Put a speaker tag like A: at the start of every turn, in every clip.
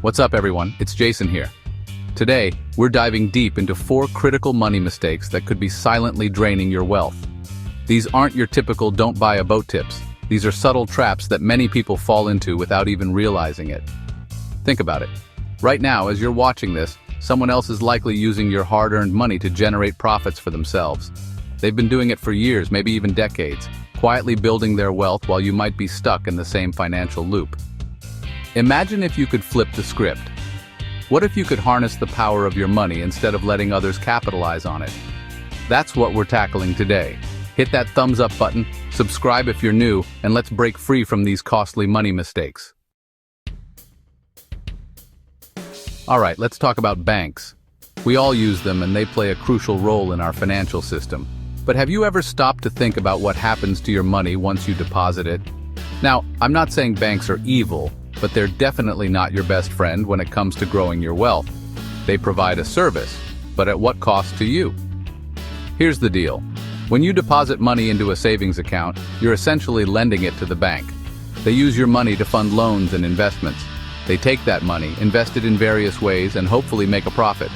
A: What's up, everyone? It's Jason here. Today, we're diving deep into 4 critical money mistakes that could be silently draining your wealth. These aren't your typical don't buy a boat tips. These are subtle traps that many people fall into without even realizing it. Think about it. Right now, as you're watching this, someone else is likely using your hard-earned money to generate profits for themselves. They've been doing it for years, maybe even decades, quietly building their wealth while you might be stuck in the same financial loop. Imagine if you could flip the script. What if you could harness the power of your money instead of letting others capitalize on it? That's what we're tackling today. Hit that thumbs up button, subscribe if you're new, and let's break free from these costly money mistakes. Alright, let's talk about banks. We all use them and they play a crucial role in our financial system. But have you ever stopped to think about what happens to your money once you deposit it? Now, I'm not saying banks are evil, but they're definitely not your best friend when it comes to growing your wealth. They provide a service, but at what cost to you? Here's the deal. When you deposit money into a savings account, you're essentially lending it to the bank. They use your money to fund loans and investments. They take that money, invest it in various ways, and hopefully make a profit.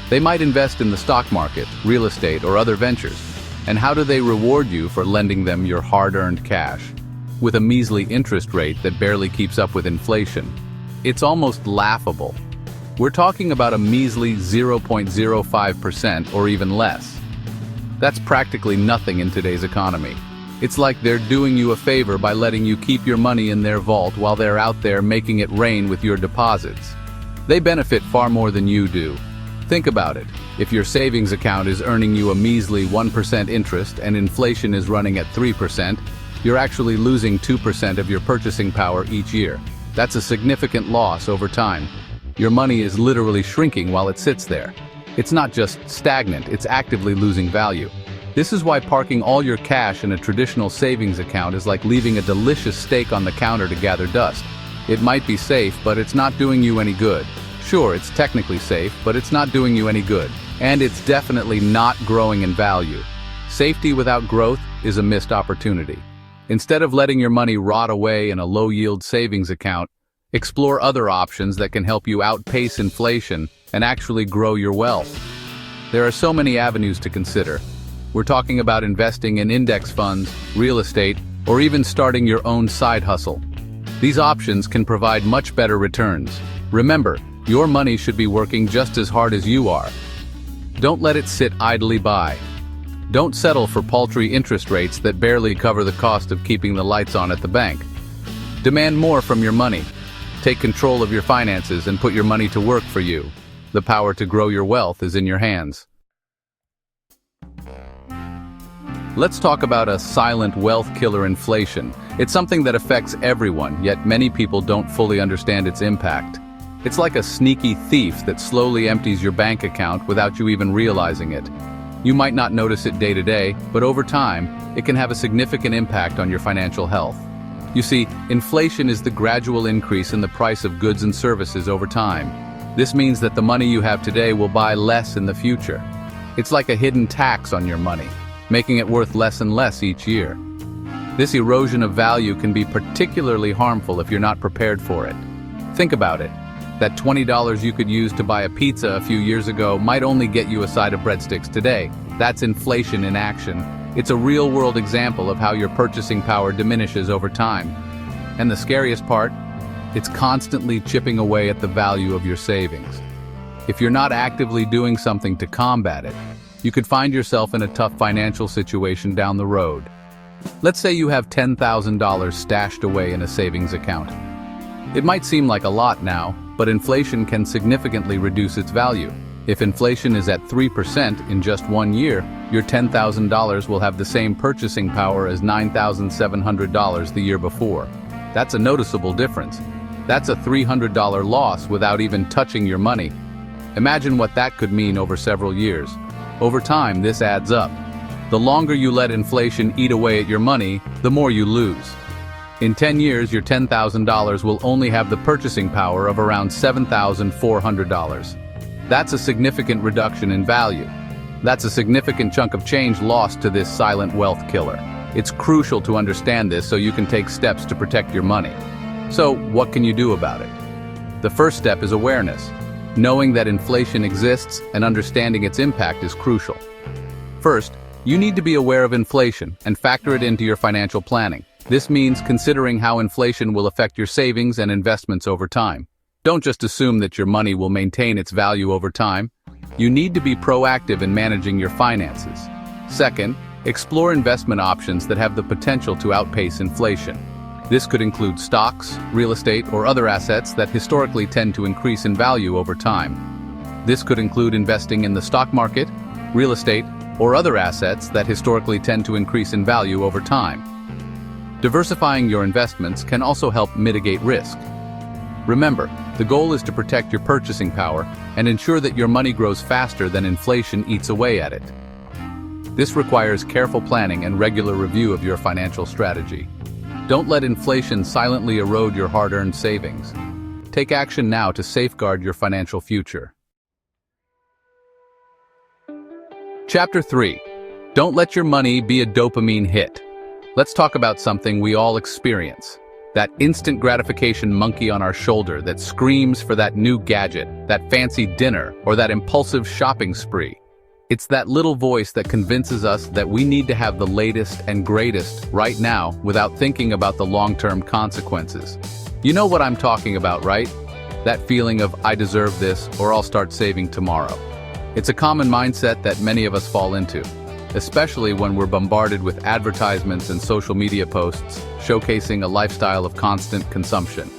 A: They might invest in the stock market, real estate, or other ventures. And how do they reward you for lending them your hard-earned cash? With a measly interest rate that barely keeps up with inflation. It's almost laughable. We're talking about a measly 0.05% or even less. That's practically nothing in today's economy. It's like they're doing you a favor by letting you keep your money in their vault while they're out there making it rain with your deposits. They benefit far more than you do. Think about it. If your savings account is earning you a measly 1% interest and inflation is running at 3%, you're actually losing 2% of your purchasing power each year. That's a significant loss over time. Your money is literally shrinking while it sits there. It's not just stagnant, it's actively losing value. This is why parking all your cash in a traditional savings account is like leaving a delicious steak on the counter to gather dust. It might be safe, but it's not doing you any good. Sure, it's technically safe, but it's not doing you any good. And it's definitely not growing in value. Safety without growth is a missed opportunity. Instead of letting your money rot away in a low-yield savings account, explore other options that can help you outpace inflation and actually grow your wealth. There are so many avenues to consider. We're talking about investing in index funds, real estate, or even starting your own side hustle. These options can provide much better returns. Remember, your money should be working just as hard as you are. Don't let it sit idly by. Don't settle for paltry interest rates that barely cover the cost of keeping the lights on at the bank. Demand more from your money. Take control of your finances and put your money to work for you. The power to grow your wealth is in your hands. Let's talk about a silent wealth killer: inflation. It's something that affects everyone, yet many people don't fully understand its impact. It's like a sneaky thief that slowly empties your bank account without you even realizing it. You might not notice it day to day, but over time, it can have a significant impact on your financial health. You see, inflation is the gradual increase in the price of goods and services over time. This means that the money you have today will buy less in the future. It's like a hidden tax on your money, making it worth less and less each year. This erosion of value can be particularly harmful if you're not prepared for it. Think about it. That $20 you could use to buy a pizza a few years ago might only get you a side of breadsticks today. That's inflation in action. It's a real-world example of how your purchasing power diminishes over time. And the scariest part? It's constantly chipping away at the value of your savings. If you're not actively doing something to combat it, you could find yourself in a tough financial situation down the road. Let's say you have $10,000 stashed away in a savings account. It might seem like a lot now, but inflation can significantly reduce its value. If inflation is at 3% in just 1 year, your $10,000 will have the same purchasing power as $9,700 the year before. That's a noticeable difference. That's a $300 loss without even touching your money. Imagine what that could mean over several years. Over time, this adds up. The longer you let inflation eat away at your money, the more you lose. In 10 years, your $10,000 will only have the purchasing power of around $7,400. That's a significant reduction in value. That's a significant chunk of change lost to this silent wealth killer. It's crucial to understand this so you can take steps to protect your money. So, what can you do about it? The first step is awareness. Knowing that inflation exists and understanding its impact is crucial. First, you need to be aware of inflation and factor it into your financial planning. This means considering how inflation will affect your savings and investments over time. Don't just assume that your money will maintain its value over time. You need to be proactive in managing your finances. Second, explore investment options that have the potential to outpace inflation. This could include stocks, real estate, or other assets that historically tend to increase in value over time. This could include investing in the stock market, real estate, or other assets that historically tend to increase in value over time. Diversifying your investments can also help mitigate risk. Remember, the goal is to protect your purchasing power and ensure that your money grows faster than inflation eats away at it. This requires careful planning and regular review of your financial strategy. Don't let inflation silently erode your hard-earned savings. Take action now to safeguard your financial future. Chapter 3. Don't let your money be a dopamine hit. Let's talk about something we all experience. That instant gratification monkey on our shoulder that screams for that new gadget, that fancy dinner, or that impulsive shopping spree. It's that little voice that convinces us that we need to have the latest and greatest right now without thinking about the long-term consequences. You know what I'm talking about, right? That feeling of, I deserve this, or I'll start saving tomorrow. It's a common mindset that many of us fall into, especially when we're bombarded with advertisements and social media posts showcasing a lifestyle of constant consumption.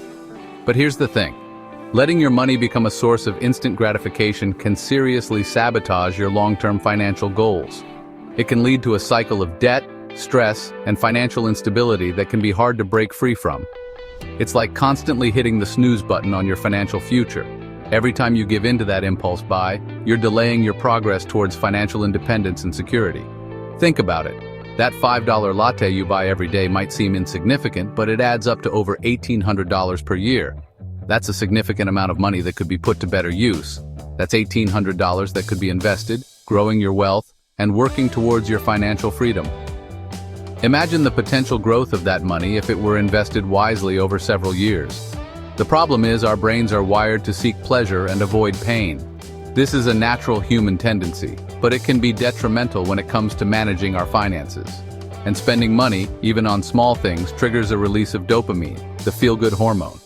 A: But here's the thing. Letting your money become a source of instant gratification can seriously sabotage your long-term financial goals. It can lead to a cycle of debt, stress, and financial instability that can be hard to break free from. It's like constantly hitting the snooze button on your financial future. Every time you give in to that impulse buy, you're delaying your progress towards financial independence and security. Think about it. That $5 latte you buy every day might seem insignificant, but it adds up to over $1,800 per year. That's a significant amount of money that could be put to better use. That's $1,800 that could be invested, growing your wealth, and working towards your financial freedom. Imagine the potential growth of that money if it were invested wisely over several years. The problem is our brains are wired to seek pleasure and avoid pain. This is a natural human tendency, but it can be detrimental when it comes to managing our finances. And spending money, even on small things, triggers a release of dopamine, the feel-good hormone.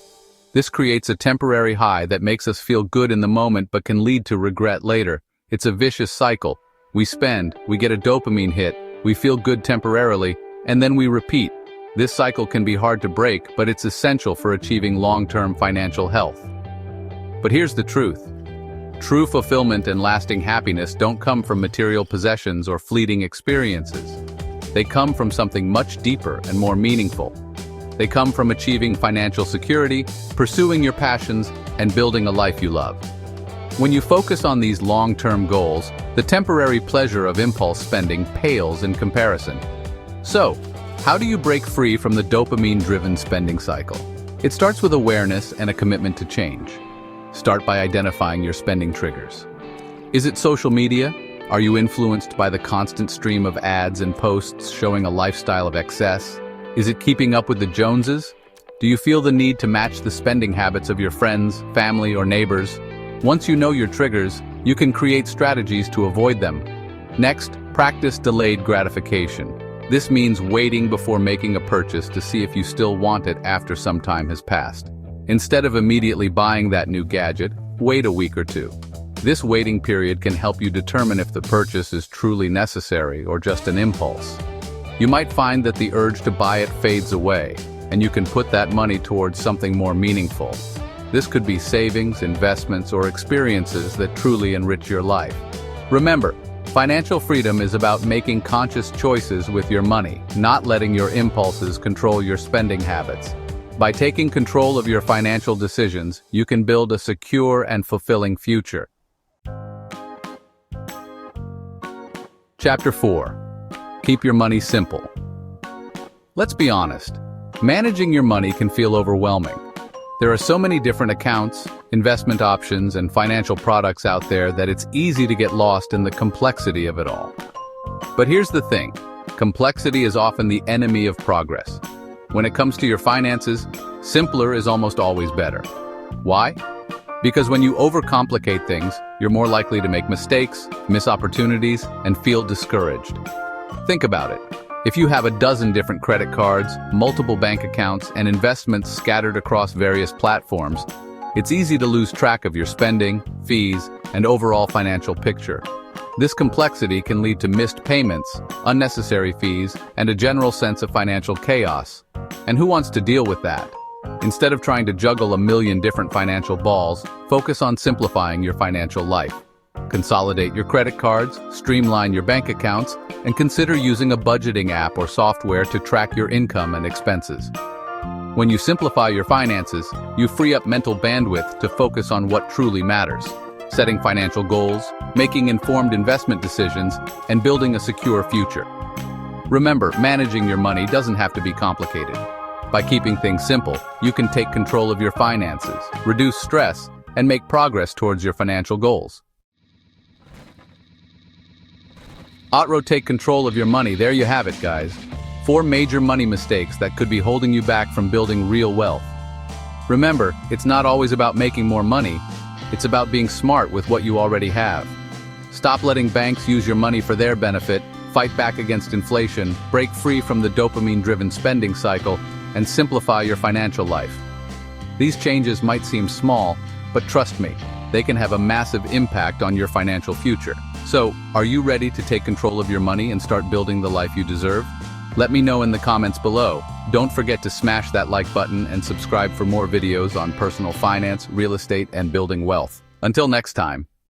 A: This creates a temporary high that makes us feel good in the moment but can lead to regret later. It's a vicious cycle. We spend, we get a dopamine hit, we feel good temporarily, and then we repeat. This cycle can be hard to break, but it's essential for achieving long-term financial health. But here's the truth. True fulfillment and lasting happiness don't come from material possessions or fleeting experiences. They come from something much deeper and more meaningful. They come from achieving financial security, pursuing your passions, and building a life you love. When you focus on these long-term goals, the temporary pleasure of impulse spending pales in comparison. So, how do you break free from the dopamine-driven spending cycle? It starts with awareness and a commitment to change. Start by identifying your spending triggers. Is it social media? Are you influenced by the constant stream of ads and posts showing a lifestyle of excess? Is it keeping up with the Joneses? Do you feel the need to match the spending habits of your friends, family, or neighbors? Once you know your triggers, you can create strategies to avoid them. Next, practice delayed gratification. This means waiting before making a purchase to see if you still want it after some time has passed. Instead of immediately buying that new gadget, wait a week or two. This waiting period can help you determine if the purchase is truly necessary or just an impulse. You might find that the urge to buy it fades away, and you can put that money towards something more meaningful. This could be savings, investments, or experiences that truly enrich your life. Remember, financial freedom is about making conscious choices with your money, not letting your impulses control your spending habits. By taking control of your financial decisions, you can build a secure and fulfilling future. Chapter 4. Keep your money simple. Let's be honest. Managing your money can feel overwhelming. There are so many different accounts, investment options, and financial products out there that it's easy to get lost in the complexity of it all. But here's the thing. Complexity is often the enemy of progress. When it comes to your finances, simpler is almost always better. Why? Because when you overcomplicate things, you're more likely to make mistakes, miss opportunities, and feel discouraged. Think about it. If you have a dozen different credit cards, multiple bank accounts, and investments scattered across various platforms, it's easy to lose track of your spending, fees, and overall financial picture. This complexity can lead to missed payments, unnecessary fees, and a general sense of financial chaos. And who wants to deal with that? Instead of trying to juggle a million different financial balls, focus on simplifying your financial life. Consolidate your credit cards, streamline your bank accounts, and consider using a budgeting app or software to track your income and expenses. When you simplify your finances, you free up mental bandwidth to focus on what truly matters: setting financial goals, making informed investment decisions, and building a secure future. Remember, managing your money doesn't have to be complicated. By keeping things simple, you can take control of your finances, reduce stress, and make progress towards your financial goals. Otro, take control of your money. There you have it, guys. 4 major money mistakes that could be holding you back from building real wealth. Remember, it's not always about making more money. It's about being smart with what you already have. Stop letting banks use your money for their benefit, fight back against inflation, break free from the dopamine-driven spending cycle, and simplify your financial life. These changes might seem small, but trust me, they can have a massive impact on your financial future. So, are you ready to take control of your money and start building the life you deserve? Let me know in the comments below. Don't forget to smash that like button and subscribe for more videos on personal finance, real estate, and building wealth. Until next time.